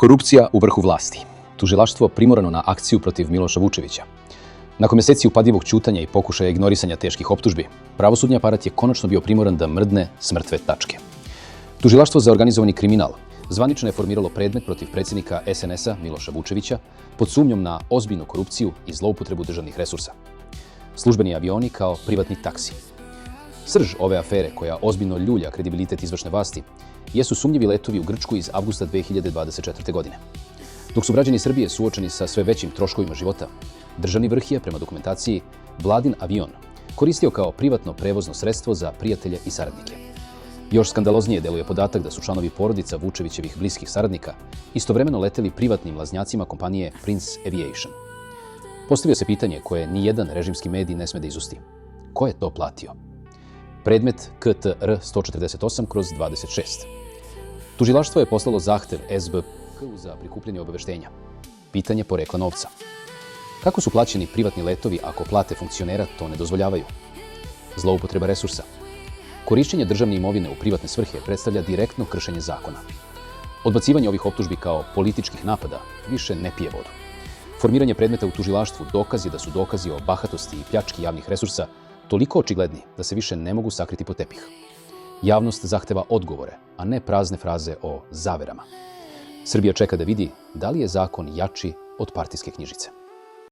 Korupcija u vrhu vlasti. Tužilaštvo primorano na akciju protiv Miloša Vučevića. Nakon meseci upadljivog ćutanja i pokušaja ignorisanja teških optužbi, pravosudni aparat je konačno bio primoran da mrdne s mrtve tačke. Tužilaštvo za organizovani kriminal zvanično je formiralo predmet protiv predsjednika SNS-a Miloša Vučevića pod sumnjom na ozbiljnu korupciju i zloupotrebu državnih resursa. Službeni avioni kao privatni taksi. Srž ove afere, koja ozbiljno ljulja kredibilitet izvršne vlasti, jesu sumnjivi letovi u Grčku iz avgusta 2024. godine. Dok su građani Srbije suočeni sa sve većim troškovima života, državni vrh je, prema dokumentaciji, vladin avion koristio kao privatno prevozno sredstvo za prijatelje i saradnike. Još skandaloznije deluje podatak da su članovi porodica Vučevićevih bliskih saradnika istovremeno leteli privatnim laznjacima kompanije Prince Aviation. Postavio se pitanje koje nijedan režimski medij ne sme da izusti. Ko je to platio? Predmet KTR 148/26. Tužilaštvo je poslalo zahtev SBK za prikupljanje obaveštenja. Pitanje porekla novca. Kako su plaćeni privatni letovi ako plate funkcionera to ne dozvoljavaju? Zloupotreba resursa. Korišćenje državne imovine u privatne svrhe predstavlja direktno kršenje zakona. Odbacivanje ovih optužbi kao političkih napada više ne pije vodu. Formiranje predmeta u tužilaštvu dokaz je da su dokazi o bahatosti i pljački javnih resursa toliko očigledni da se više ne mogu sakriti pod tepih. Javnost zahteva odgovore, a ne prazne fraze o zaverama. Srbija čeka da vidi da li je zakon jači od partijske knjižice.